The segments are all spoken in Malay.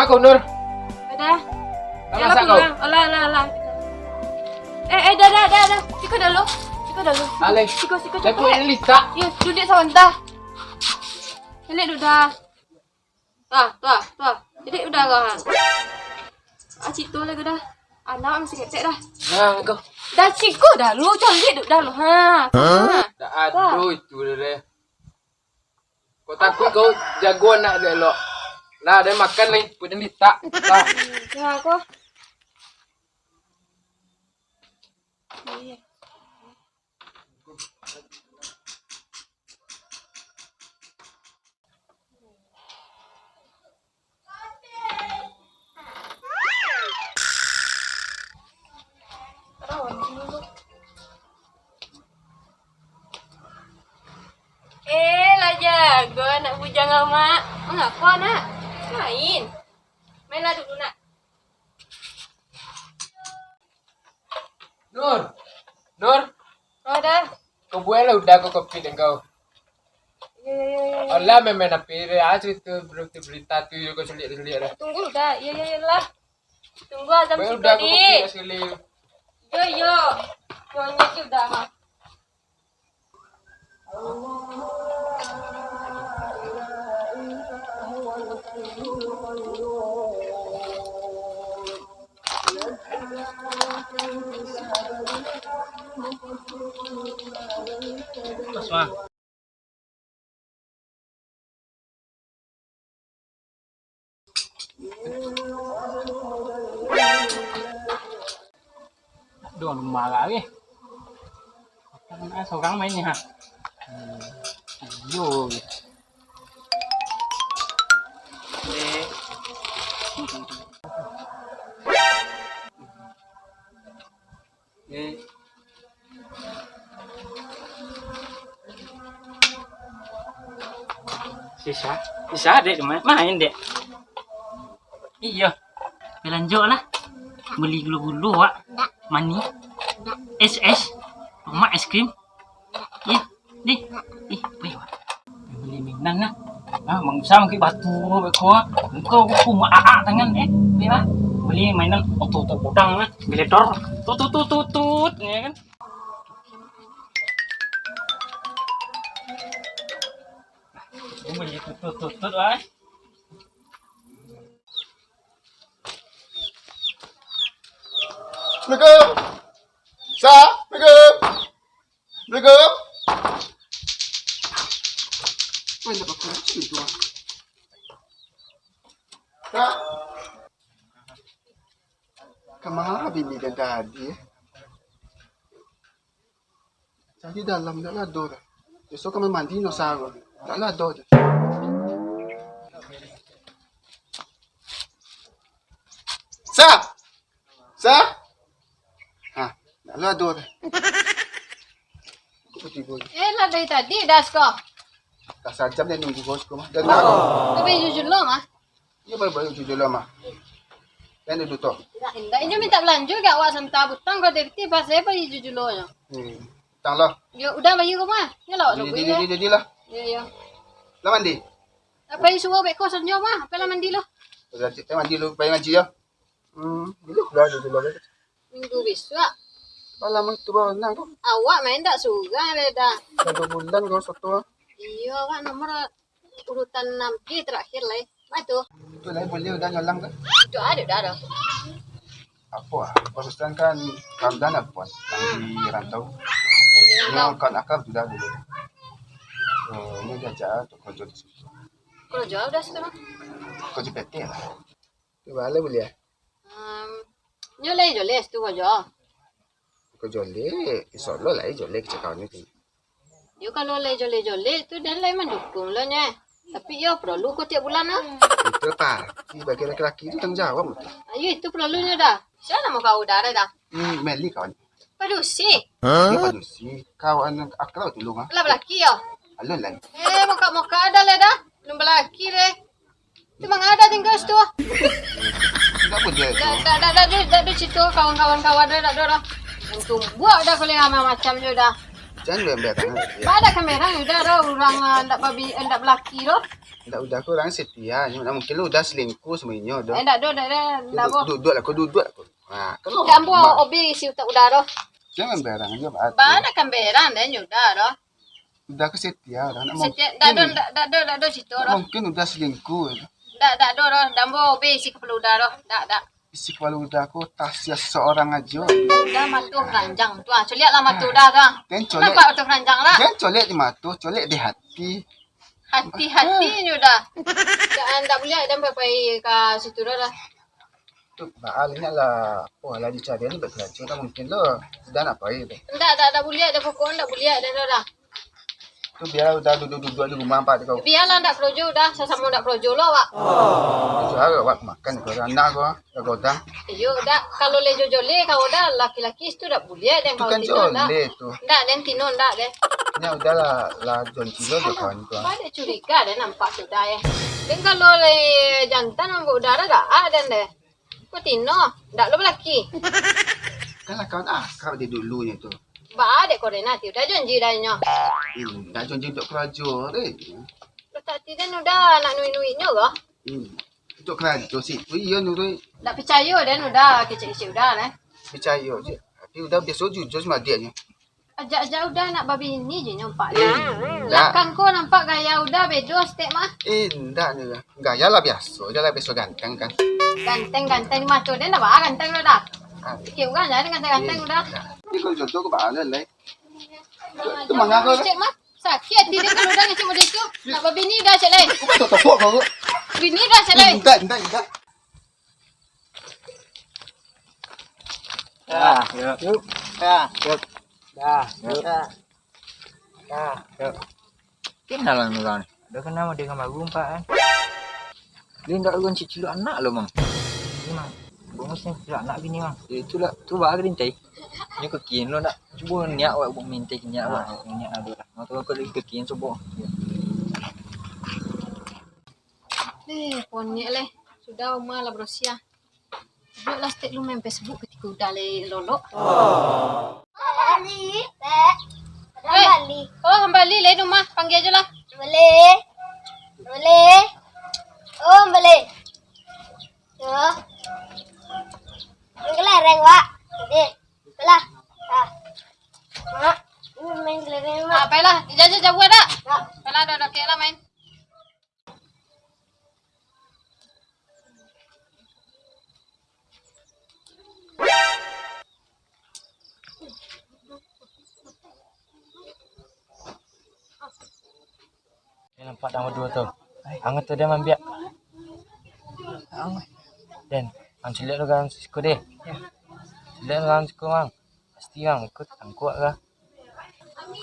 aku Nur. Dah. Masak kau. Alah. Dah. Siko dulu. Ale. Siko Dah cepat. pun ini tak. Ya, duduk sebentar. Ini dah. Tuh. Jadi udah kau. Situ lagi dah. Anak masih ketek dah. Nah kau. Dah Siko dah lu, cari duduk dah lu. Ha. Dah aduh itu deh. Kau takut kau jagoan nak dia lo. Nah, dia makan nih, pun ini tak. Nah. Ya aku. Iya. Lah jago anak bujang mak. Mengapa nak? Main lah dulu nak. Nur. Oh dah. Kau buat lah udah kau kopi dan kau. Ya. Allah memang nak pilih aja itu berita tu kau sulit dah. Tunggu dah. Ya lah. Tunggu azam si Udah kau kopi tadi. sekali. Yo. Nyonya sudah mah. Paswa. Doon marami. Seorang main ni ha. Yo. Sisa dek main dek. Iya. Belanjok lah. Beli gulu-gulu wak. Mani. SS. Rumah es krim. Ih, di. Beli wak. Beli minang lah. Mangsa mungkin batu beko. Engkau kuma tangan beli lah. Beli mainan otot podang lah. Beledor. Tut ya kan. Beli tut lah. Assalamualaikum. Mana pak kunci tu? Kak, kemana bini dan tadi? Tadi dalam dah lador. Besok kami mandi no sago. Tak lador. Sa? Hah, tak lador. Lah dari tadi dah kau. Tak sajam dia nunggu bosku mah. Dan Tapi jujur lo mah. dia baru jujur lama. Dan duduk tu. Indah ini minta belanja gak awak sampai butang kau dari tiba saya pergi jujur lo nya. Tang lah. Ya udah bagi kau mah. Ya lah lo beli. Jadi lah. Ya. Lah mandi. Apa yang suruh beko senja mah? Apa lah mandi lo? Berarti mandi lu bayar ngaji ya. Dulu dah dulu. Minggu besok. Malam itu baru nang tu. Awak main tak suka dah. 1 bulan kau satu. Iya kan nomor urutan 6 terakhir lah. Betul. Itu lah boleh udah nyolang kan? Itu ada dah. Apa? Proses kan Ramadan apa? Yang di rantau. Yang Yang kan akab sudah dulu. Ini jajah untuk kerja di situ. kalau jauh dah sekarang. Kerja PT lah. Tu boleh boleh ya? Joleh tu kau jauh. Kerja le, insyaAllah lah joleh kecakapan ni. Yo kalau joleh tu dan lain mendukung lah nya. Tapi yo perlu kau tiap bulan lah. Itu pasti bagi laki-laki itu tanggungjawab. Ayo itu perlunya dah. Siapa nama kau dah dah? Meli kawan. Padusi. Dia padusi. Kawan akrab tolong ah. Lah belaki yo. Alun lah. Muka ada lah dah. Belum belaki deh. Itu mang ada tinggal situ. Tidak boleh tu. Dah di situ kawan-kawan dah. Yang tumbuh dah kalau sama macam je dah. Jangan berang. Ada kamera udah orang ndak babi ndak belaki doh. Ndak udah aku orang setia. Mungkin lu udah selingkuh semuanya doh. Ndak boh. Duduk lah, aku duduk aku. Nah, kan Jambu obi isi udah doh. jangan berang aja Pak. Ada kamera dan udah doh. Udah aku setia dah. Setiap dak do situ doh. Mungkin udah selingkuh. Dak do doh. Jambu obi isi kepala udah doh. Dak. Isi kepala udah aku tasya seorang aja. Udah matu ranjang tu. Lihat lah matu dah dah. Dan colek. Nampak matu ranjang lah. Jangan colek di mata, colek di hati. Hati-hati udah. Jangan tak boleh dan pergi ke situ dah. Tu baal ni lah. Oh, lah dicari ni berkelacur dah mungkin lo. Sudah nak apa itu? Tak boleh ada pokok tak boleh dah. Tu biar udah duduk-duduk di rumah Pak kau. Biarlah tak kerojo dah. Sesama tak kerojo lo wak. Saya awak makan kau anak kau, kau dah. Yo dah kalau le jole kau dah laki-laki itu tak boleh dan Tu kau kan tinun dah. joleh tu. Tak dan tinun dah deh. Ni udah lah John Kilo je kawan kau. Ada curiga deh nampak sudah ya. Dan kalau le jantan nampak udara dah ada deh. Kau tinun, tak lo lelaki. Kan lah kawan kau di dulunya tu. Ba ada koordinat udah janji dah nyo. Dah John untuk kerajaan ni. Lo tak dan udah nak nui-nuinya kah? Untuk kerajaan situ iya nurui. Tak percaya dan udah kecil-kecil udah lah. Percaya je. Tapi udah biasa jujur sama dia ni. Ajak-ajak udah nak babi ni je nampak Tak. Belakang kau nampak gaya udah bedo step mah. Enggak ni lah. Gaya lah biasa. Dia lah biasa ganteng kan. Ganteng mata dia dah bah ganteng dah dah. Kau kan jadi ganteng udah. Ni kau jodoh ke baal lah. Tu mana kau? Cek mah sakit hati dia kalau udah ngecek model tu. Nak babi ni dah cek lain. Kau tak tahu kau. Bini dah cek lain. Enggak. Yuk. Kenalan orang ni. Dah kenal dia dengan baru empat kan. Dia tak lagu cicil anak lo mang. Ni mang. Bongus ni cicil anak bini mang. Itulah tu bah gerintai. Ni kekian lo nak cuba niat awak buat minta niat awak. Niat ada lah. Mau tahu kau lagi kekian cuba. Ponyek leh. Sudah rumah lah berusia. Buatlah stek lu main Facebook ketika udah le lolok. Bali, Bali. Oh, kembali le rumah. Panggil aja lah. Boleh. Oh, boleh. Yo. Main kelereng, Wak. Jadi, belah. Mak, main kelereng, Mak. Baiklah, ijazah jauh dah. Baiklah, dah kira lah main. Dia nampak nama dua tu. Angat tu dia mambiak. Dan, ang cilik lu kan siku deh. Cilik lu kan siku mang. Pasti mang ikut angkuat lah.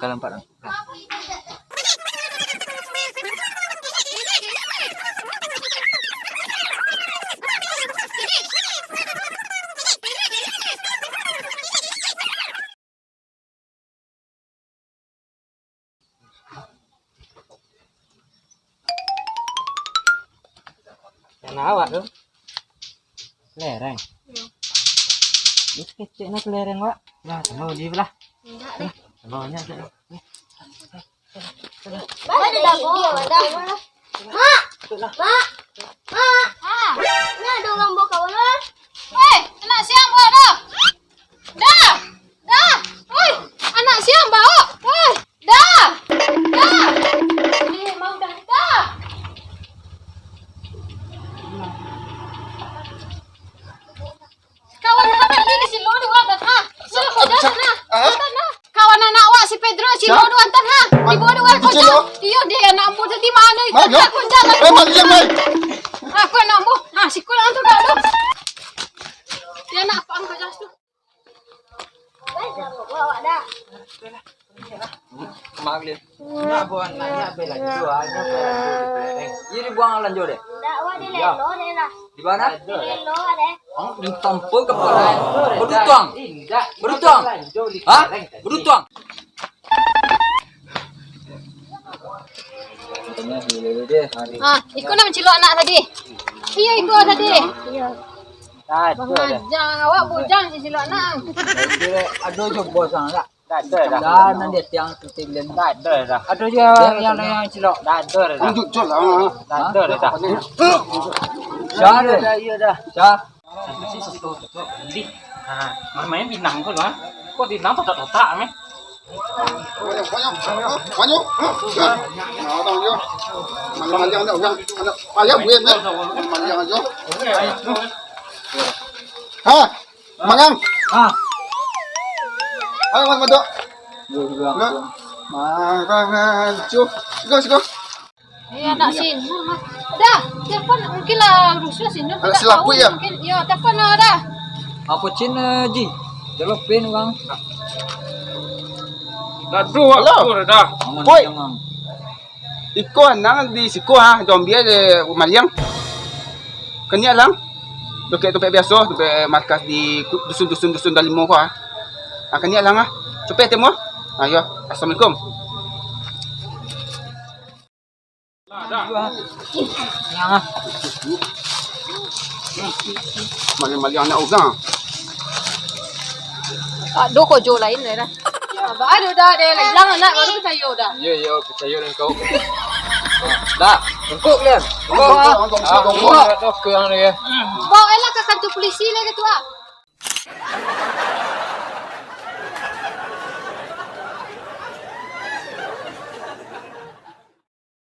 Kalau nampak dong. Yang awak tu. Kelereng. Ini kecil nak kelereng wak. Lah, tengok dia belah. Tengoknya tu. Ada dapur, ada. Mak. Ni ada orang bawa kawan lah. Anak siang bawa dah. Dah. Oi, anak siang bawa. Oi, dah. Ni mau dah. Kawan anak ni si Lo dua dah ha. Sila kau dah sana. Kawan anak awak si Pedro si Lo dua antan ha. Di bawah dua kau dah. Dia anak ambu tadi mana itu? Aku jalan. Aku anak ambu. Ha, si kau tu dah tu. Dia nak apa angkat jas tu? Bawa dah. Maaf dia. Nak buang nak bela jual, nak bela kelereng. Ini buang lanjut deh. Dah, awak dia lelo dia lah. Di mana? Lelo ada. Oh, ni tampol kepala. Berutang. Berutang. Hah? Berutang. Katanya dia hari. Ha, ikut nak mencilok anak tadi. Iya, ikut tadi. Iya. Tak ada dah. Bujang awak bujang si cilok anak. Dia ada je bos sang tak. Dah ada dah. Dah nanti tiang tu tinggal. Dah ada dah. Ada je yang cilok. Dah ada dah. Ang jujur lah. Dah ada dah. Syah dah. Ya dah. Syah. Di. Main binang kau lah. Kau binang tak meh. Maju. Malang dah orang. Ayah buat ni. Malang aja. Ha. Mangang. Ah. Ayo madu. Gua. Maju. Go. Ya nak sin. Dah, telepon mungkin lah rusuh sini. Ada silapu ya? Mungkin ya telepon dah. Apa Cina ji? Jalur pin bang. Dah dua dah. Boy. Iko nang di siko ha, dombia de Mariang. Kenya lang. Doke topek biasa, topek markas di dusun dalimo ko ha. Kenya lang ha. Cepet temo. Ayo, assalamualaikum. Yang ah. Mariang nak ugang. Aduh kau jual lain dah. Baru dah deh, lang anak baru percaya dah. Ya, percaya dengan kau. Dah, Tungkuk dia. dah ke yang ni. Bawa elah ke kantor polisi lagi tu ah.